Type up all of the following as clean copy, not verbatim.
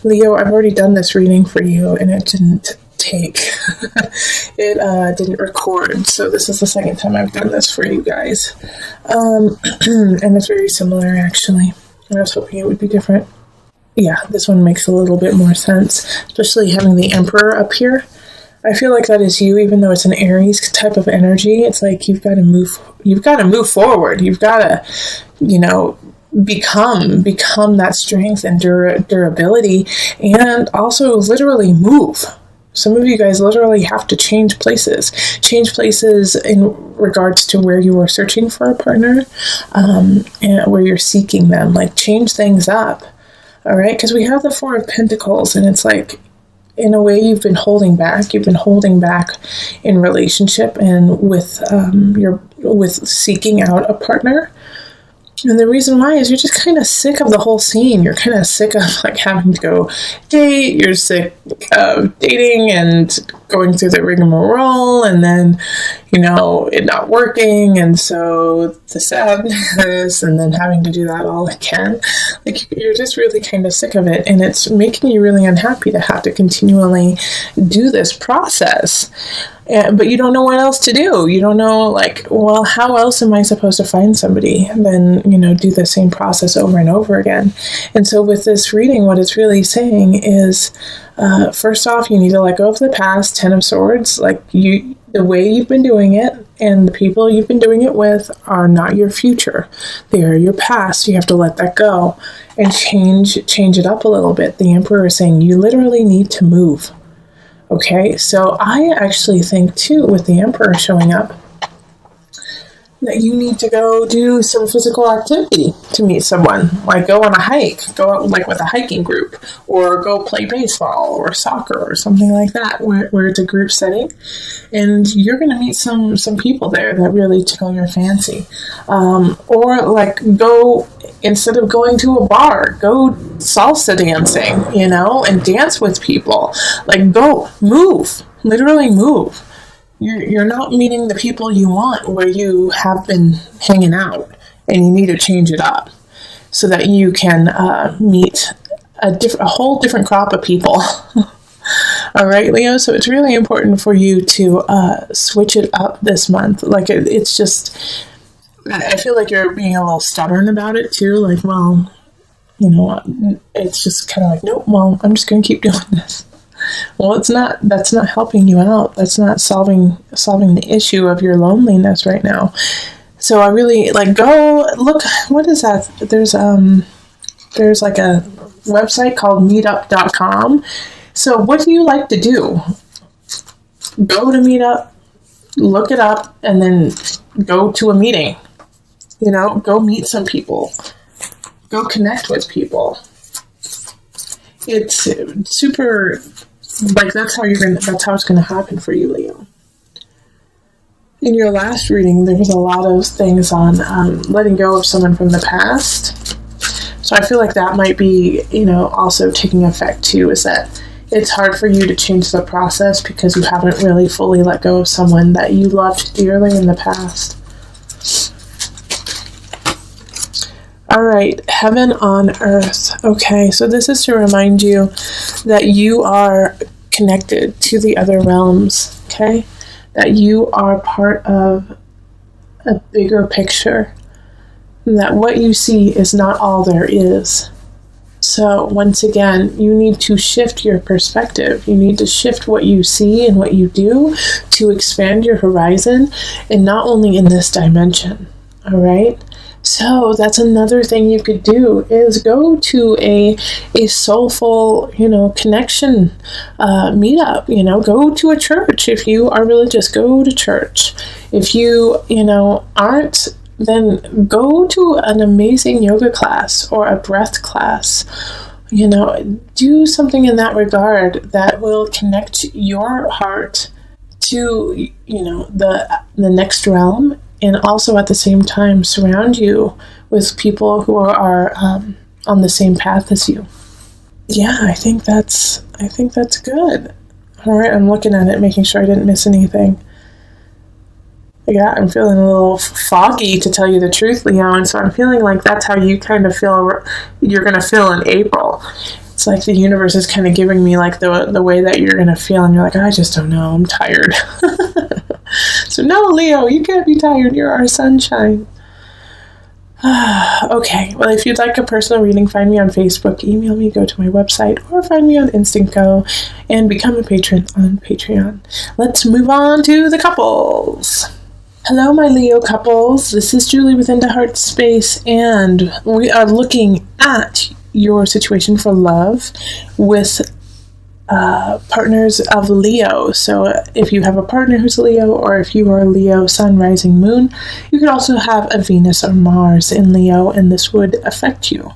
Leo, I've already done this reading for you, and it didn't take. It didn't record, so this is the second time I've done this for you guys. And it's very similar, actually. I was hoping it would be different. Yeah, this one makes a little bit more sense, especially having the Emperor up here. I feel like that is you, even though it's an Aries type of energy. It's like you've got to move forward. You've got to, become that strength and durability, and also literally move. Some of you guys literally have to change places in regards to where you are searching for a partner, and where you're seeking them. Like, change things up. All right, because we have the Four of Pentacles, and it's like, in a way, you've been holding back. You've been holding back in relationship and with seeking out a partner. And the reason why is you're just kind of sick of the whole scene. You're kind of sick of like having to go date. You're sick of dating and going through the rigmarole, and then, it not working. And so the sadness, and then having to do that all again. Like, you're just really kind of sick of it. And it's making you really unhappy to have to continually do this process. But you don't know what else to do. You don't know, how else am I supposed to find somebody than, do the same process over and over again? And so with this reading, what it's really saying is, first off, you need to let go of the past, Ten of Swords. The way you've been doing it and the people you've been doing it with are not your future. They are your past. You have to let that go and change it up a little bit. The Emperor is saying you literally need to move. Okay, so I actually think, too, with the Emperor showing up, that you need to go do some physical activity to meet someone. Like, go on a hike, go out with a hiking group, or go play baseball or soccer or something like that, where it's a group setting. And you're going to meet some people there that really tickle your fancy. Or, go, instead of going to a bar, go salsa dancing, and dance with people. Go, move, literally move. You're not meeting the people you want where you have been hanging out, and you need to change it up so that you can meet a whole different crop of people. All right, Leo. So it's really important for you to switch it up this month. It's just, I feel like you're being a little stubborn about it too. It's just kind of nope. Well, I'm just going to keep doing this. Well, that's not helping you out. That's not solving the issue of your loneliness right now. So I really go look, what is that? There's a website called meetup.com. So what do you like to do? Go to Meetup, look it up, and then go to a meeting. Go meet some people. Go connect with people. It's super, that's how it's going to happen for you, Leo. In your last reading, there was a lot of things on letting go of someone from the past. So I feel like that might be, also taking effect too, is that it's hard for you to change the process because you haven't really fully let go of someone that you loved dearly in the past. All right, heaven on earth. Okay, so this is to remind you that you are connected to the other realms, okay? That you are part of a bigger picture. That what you see is not all there is. So once again, you need to shift your perspective. You need to shift what you see and what you do to expand your horizon, and not only in this dimension, all right? So that's another thing you could do, is go to a soulful, connection meetup, go to a church. If you are religious, go to church. If you, aren't, then go to an amazing yoga class or a breath class. Do something in that regard that will connect your heart to, the next realm. And also at the same time, surround you with people who are on the same path as you. Yeah, I think that's good. All right, I'm looking at it, making sure I didn't miss anything. Yeah, I'm feeling a little foggy, to tell you the truth, Leo, and so I'm feeling like that's how you kind of feel you're going to feel in April. It's like the universe is kind of giving me like the way that you're going to feel, and you're like, I just don't know, I'm tired. So no, Leo, you can't be tired. You're our sunshine. Okay, well, if you'd like a personal reading, find me on Facebook, email me, go to my website, or find me on Instant Go and become a patron on Patreon. Let's move on to the couples. Hello, my Leo couples. This is Julie with Into Heart Space, and we are looking at your situation for love with partners of Leo. So if you have a partner who's a Leo, or if you are a Leo sun, rising, moon, you could also have a Venus or Mars in Leo, and this would affect you.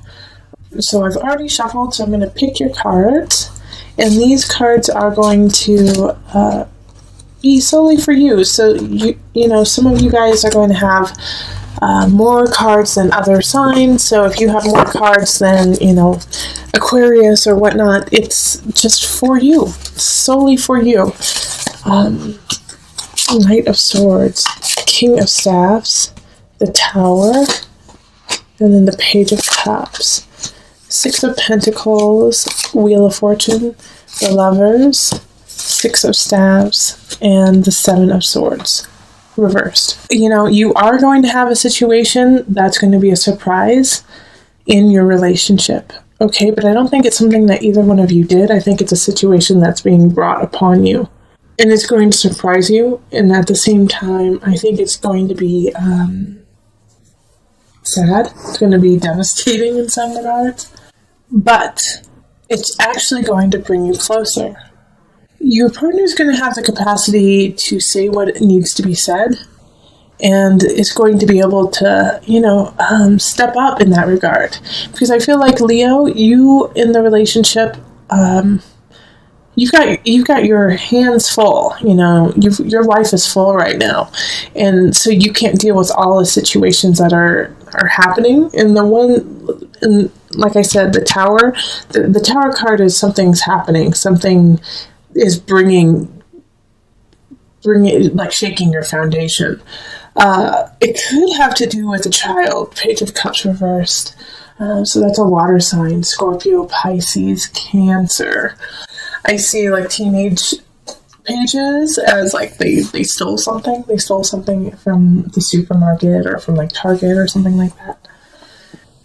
So I've already shuffled, so I'm going to pick your cards, and these cards are going to be solely for you. So you know, some of you guys are going to have more cards than other signs. So if you have more cards than, you know, Aquarius or whatnot, it's just for you, solely for you. Knight of Swords, King of Staffs, the Tower, and then the Page of Cups, Six of Pentacles, Wheel of Fortune, the Lovers, Six of Staves, and the Seven of Swords reversed. You know, you are going to have a situation that's going to be a surprise in your relationship. Okay, but I don't think it's something that either one of you did. I think it's a situation that's being brought upon you. And it's going to surprise you. And at the same time, I think it's going to be sad. It's going to be devastating in some regards. But it's actually going to bring you closer. Your partner is going to have the capacity to say what needs to be said, and is going to be able to, you know, step up in that regard. Because I feel like, Leo, you in the relationship, you've got your hands full. You know, your life is full right now, and so you can't deal with all the situations that are happening. And like I said, the Tower, the Tower card is something's happening. Something is bringing like shaking your foundation. It could have to do with a child. Page of Cups reversed. So that's a water sign. Scorpio, Pisces, Cancer. I see like teenage pages as like they stole something. They stole something from the supermarket or from like Target or something like that.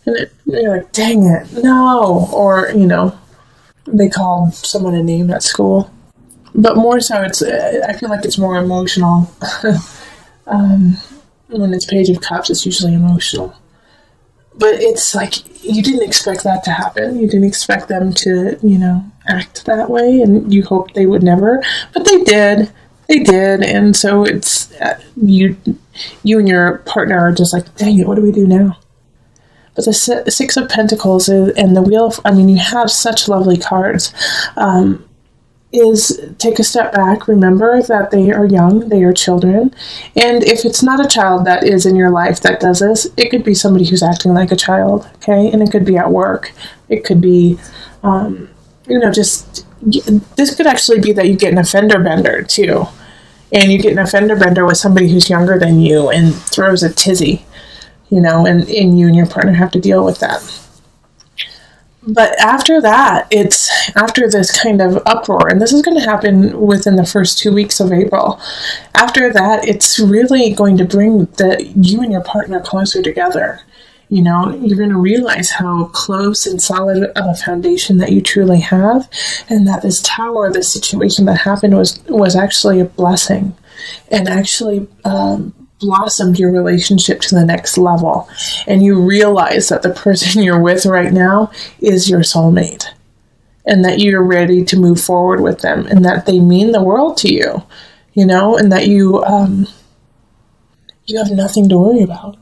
And you're like, dang it, no. Or, you know, they called someone a name at school. But more so, I feel like it's more emotional. When it's Page of Cups, it's usually emotional. But it's like, you didn't expect that to happen. You didn't expect them to, you know, act that way, and you hoped they would never. But they did. They did. And so it's, you and your partner are just like, dang it, what do we do now? But the Six of Pentacles and the Wheel of, I mean, you have such lovely cards. Is take a step back, remember that they are young, they are children, and if it's not a child that is in your life that does this, it could be somebody who's acting like a child, okay? And it could be at work, it could be, you know, just, this could actually be that you get an offender bender too, and you get an offender bender with somebody who's younger than you and throws a tizzy, you know, and you and your partner have to deal with that. But after that, it's after this kind of uproar, and this is going to happen within the first 2 weeks of April. After that, it's really going to bring you and your partner closer together. You know, you're going to realize how close and solid of a foundation that you truly have, and that this Tower, this situation that happened was actually a blessing, and actually blossomed your relationship to the next level. And you realize that the person you're with right now is your soulmate, and that you're ready to move forward with them, and that they mean the world to you, you know, and that you have nothing to worry about.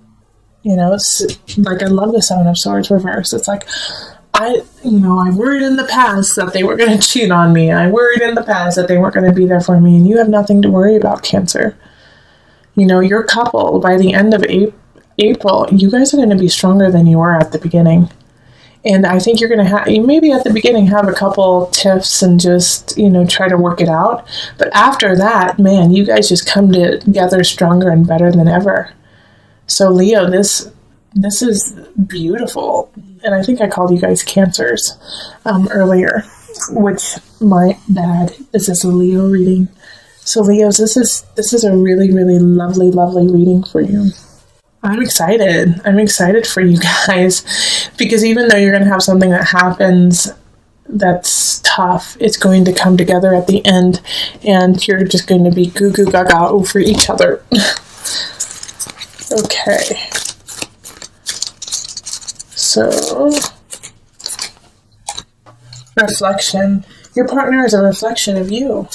You know, it's like, I love the Seven of Swords reversed. It's like, I worried in the past that they were going to cheat on me. I worried in the past that they weren't going to be there for me, and you have nothing to worry about, Cancer. You know, your couple, by the end of April, you guys are going to be stronger than you were at the beginning. And I think you're going to you maybe at the beginning have a couple tiffs and just, you know, try to work it out. But after that, man, you guys just come together stronger and better than ever. So Leo, this is beautiful. And I think I called you guys Cancers earlier, which my bad. This is a Leo reading. So Leos, this is a really, really lovely, lovely reading for you. I'm excited. I'm excited for you guys, because even though you're going to have something that happens that's tough, it's going to come together at the end, and you're just going to be goo goo gaga over each other. Okay. So, reflection. Your partner is a reflection of you.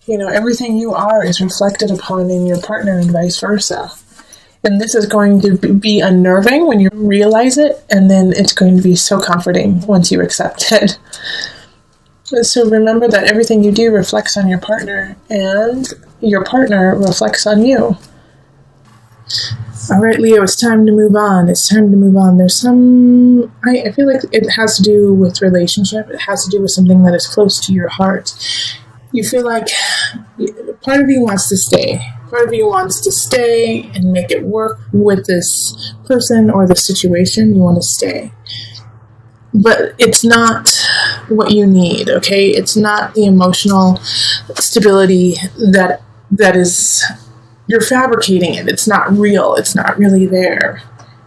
You know, everything you are is reflected upon in your partner and vice versa. And this is going to be unnerving when you realize it, and then it's going to be so comforting once you accept it. So remember that everything you do reflects on your partner, and your partner reflects on you. All right, Leo, it's time to move on. It's time to move on. There's some, I feel like it has to do with relationship. It has to do with something that is close to your heart. You feel like part of you wants to stay. Part of you wants to stay and make it work with this person or the situation. You want to stay. But it's not what you need, okay? It's not the emotional stability that is, you're fabricating it. It's not real. It's not really there.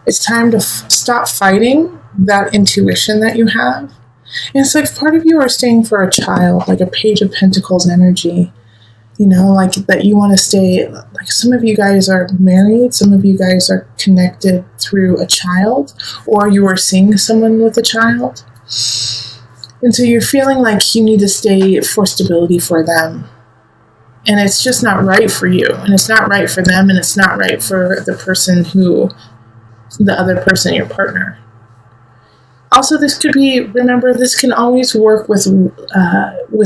It's time to stop fighting that intuition that you have. And it's like part of you are staying for a child, like a Page of Pentacles energy. You know, like that you want to stay, like some of you guys are married, some of you guys are connected through a child, or you are seeing someone with a child. And so you're feeling like you need to stay for stability for them. And it's just not right for you. And it's not right for them, and it's not right for the person the other person, your partner. Also, this could be, remember, this can always work with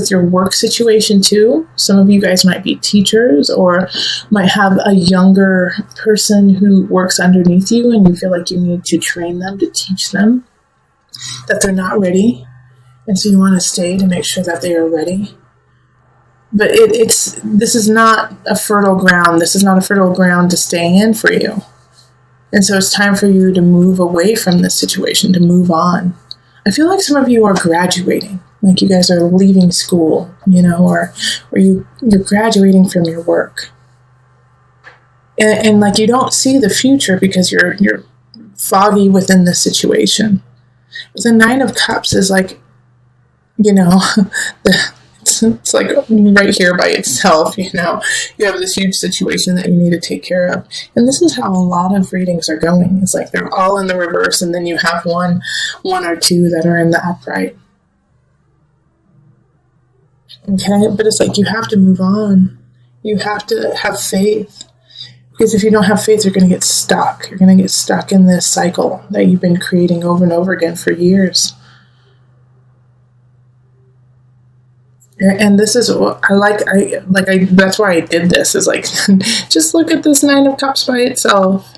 your work situation too. Some of you guys might be teachers, or might have a younger person who works underneath you, and you feel like you need to train them, to teach them that they're not ready. And so you want to stay to make sure that they are ready. But this is not a fertile ground. This is not a fertile ground to stay in for you. And so it's time for you to move away from this situation, to move on. I feel like some of you are graduating, like you guys are leaving school, you know, or you're graduating from your work. And like you don't see the future because you're foggy within this situation. But the Nine of Cups is like, you know, it's like right here by itself, you know. You have this huge situation that you need to take care of. And this is how a lot of readings are going. It's like they're all in the reverse, and then you have one or two that are in the upright. Okay, but it's like you have to move on. You have to have faith. Because if you don't have faith, you're going to get stuck. You're going to get stuck in this cycle that you've been creating over and over again for years. And this is what that's why I did this, is like, just look at this Nine of Cups by itself.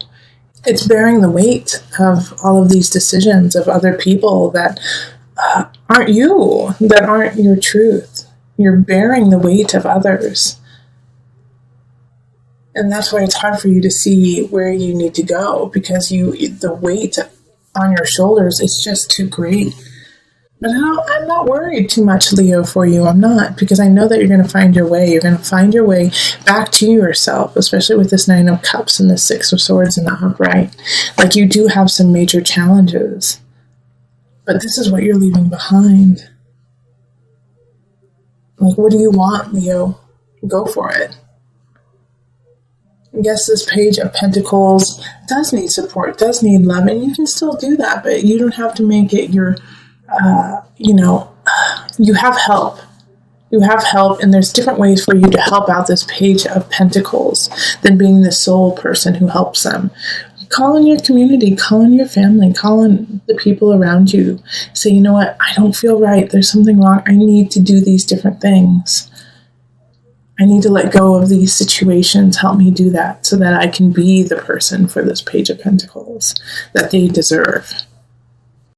It's bearing the weight of all of these decisions of other people that aren't you, that aren't your truth. You're bearing the weight of others. And that's why it's hard for you to see where you need to go, because the weight on your shoulders is just too great. But I'm not worried too much, Leo, for you. I'm not, because I know that you're going to find your way. You're going to find your way back to yourself, especially with this Nine of Cups and the Six of Swords in the upright. Like, you do have some major challenges, but this is what you're leaving behind. Like, what do you want, Leo? Go for it. Yes, this Page of Pentacles does need support, does need love, and you can still do that, but you don't have to make it your... you have help. You have help, and there's different ways for you to help out this Page of Pentacles than being the sole person who helps them. Call in your community, call in your family, call in the people around you. Say, you know what, I don't feel right. There's something wrong. I need to do these different things. I need to let go of these situations. Help me do that so that I can be the person for this Page of Pentacles that they deserve.